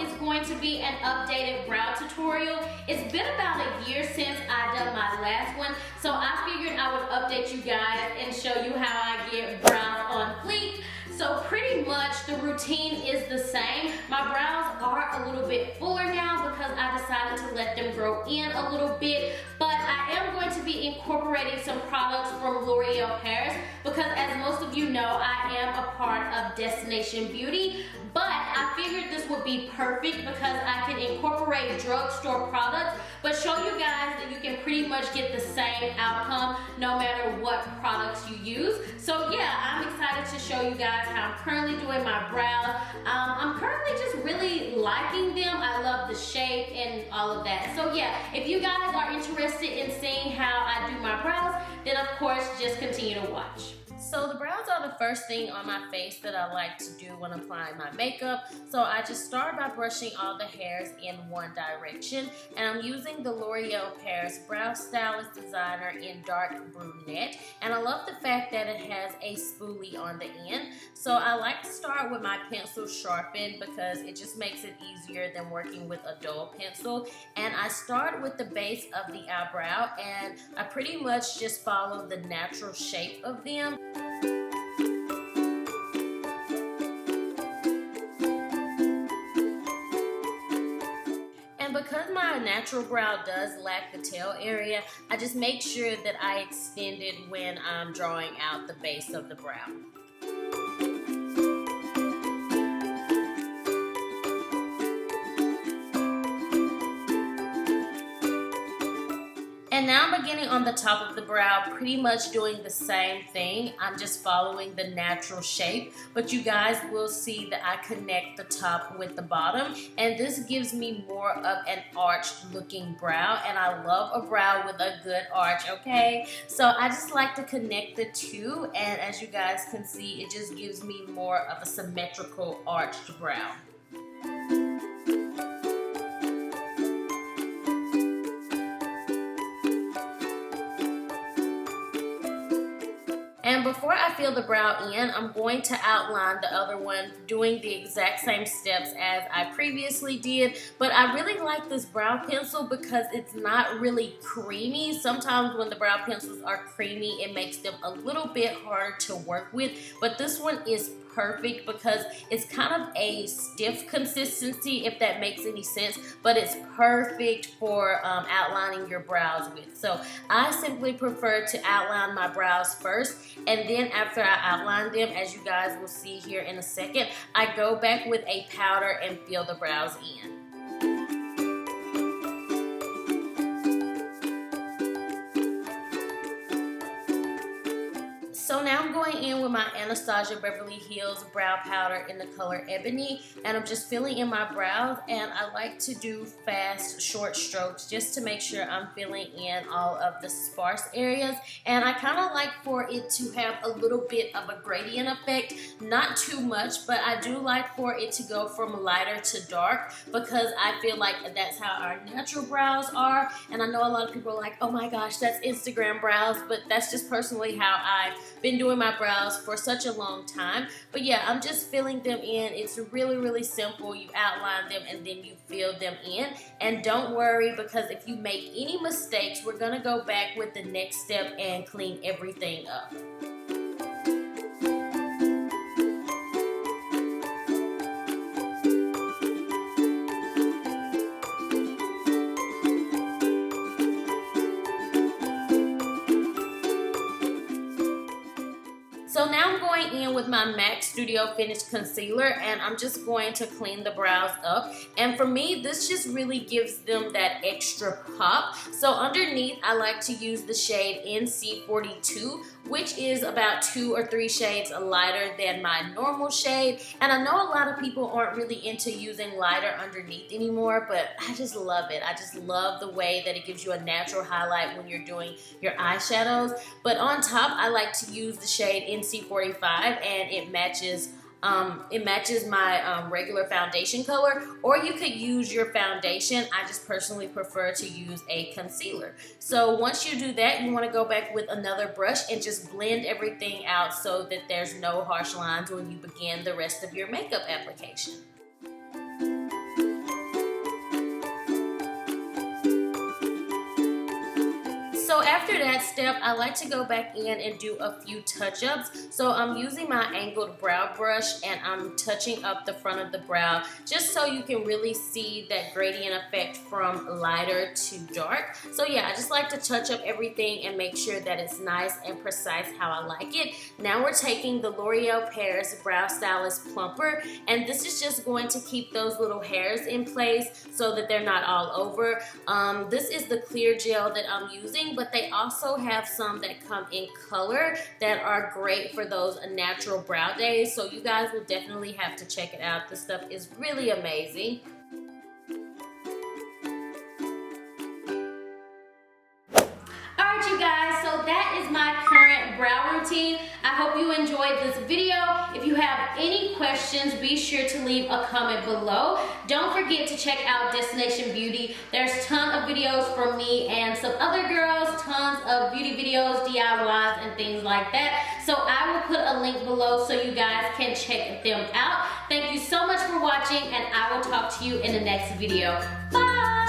is going to be an updated brow tutorial. It's been about a year since I done my last one, so I figured I would update you guys and show you how I get brows on fleek. So pretty much the routine is the same. My brows are a little bit fuller now because I decided to let them grow in a little bit, but I am going to be incorporating some products from L'Oreal Paris because, as most of you know, I am a part of Destination Beauty, but I figured this would be perfect because I can incorporate drugstore products but show you guys that you can pretty much get the same outcome no matter what products you use. So yeah, I'm excited to show you guys how I'm currently doing my brows. I'm currently just really liking them. I love the shape and all of that. So yeah, if you guys are interested in seeing how I do my brows, then of course just continue to watch. So the brows are the first thing on my face that I like to do when applying my makeup. So I just start by brushing all the hairs in one direction, and I'm using the L'Oreal Paris Brow Stylist Designer in dark brunette, and I love the fact that it has a spoolie on the end. So I like to start with my pencil sharpened because it just makes it easier than working with a dull pencil, and I start with the base of the eyebrow and I pretty much just follow the natural shape of them. And because my natural brow does lack the tail area, I just make sure that I extend it when I'm drawing out the base of the brow. And now I'm beginning on the top of the brow, pretty much doing the same thing. I'm just following the natural shape, but you guys will see that I connect the top with the bottom, and this gives me more of an arched looking brow, and I love a brow with a good arch, okay? So I just like to connect the two, and as you guys can see, it just gives me more of a symmetrical arched brow. And before I fill the brow in, I'm going to outline the other one doing the exact same steps as I previously did. But I really like this brow pencil because it's not really creamy. Sometimes when the brow pencils are creamy, it makes them a little bit harder to work with. But this one is perfect because it's kind of a stiff consistency, if that makes any sense, but it's perfect for outlining your brows with. So I simply prefer to outline my brows first, and then after I outline them, as you guys will see here in a second, I go back with a powder and fill the brows in. So now I'm going in with my Anastasia Beverly Hills brow powder in the color Ebony, and I'm just filling in my brows, and I like to do fast, short strokes just to make sure I'm filling in all of the sparse areas. And I kind of like for it to have a little bit of a gradient effect, not too much, but I do like for it to go from lighter to dark because I feel like that's how our natural brows are. And I know a lot of people are like, oh my gosh, that's Instagram brows, but that's just personally how I've been doing my brows for such a long time. But yeah, I'm just filling them in. It's really, really simple. You outline them and then you fill them in. And don't worry, because if you make any mistakes, we're gonna go back with the next step and clean everything up. So now I'm going in with my MAC Studio Finish Concealer, and I'm just going to clean the brows up. And for me, this just really gives them that extra pop. So underneath, I like to use the shade NC42, which is about 2 or 3 shades lighter than my normal shade. And I know a lot of people aren't really into using lighter underneath anymore, but I just love it. I just love the way that it gives you a natural highlight when you're doing your eyeshadows. But on top, I like to use the shade NC45, and it matches my regular foundation color, or you could use your foundation. I just personally prefer to use a concealer. So once you do that, you want to go back with another brush and just blend everything out so that there's no harsh lines when you begin the rest of your makeup application. after that step, I like to go back in and do a few touch-ups. So I'm using my angled brow brush and I'm touching up the front of the brow just so you can really see that gradient effect from lighter to dark. So yeah, I just like to touch up everything and make sure that it's nice and precise how I like it. Now we're taking the L'Oreal Paris Brow Stylist Plumper, and this is just going to keep those little hairs in place so that they're not all over. This is the clear gel that I'm using, but they also have some that come in color that are great for those natural brow days, so you guys will definitely have to check it out. This stuff is really amazing. Alright you guys, so that is my current brow routine. I hope you enjoyed this video. If you have any questions, be sure to leave a comment below. Don't forget to check out Destination Beauty. There's a ton of videos from me and some other girls, tons of beauty videos, DIYs, and things like that. So I will put a link below so you guys can check them out. Thank you so much for watching, and I will talk to you in the next video. Bye!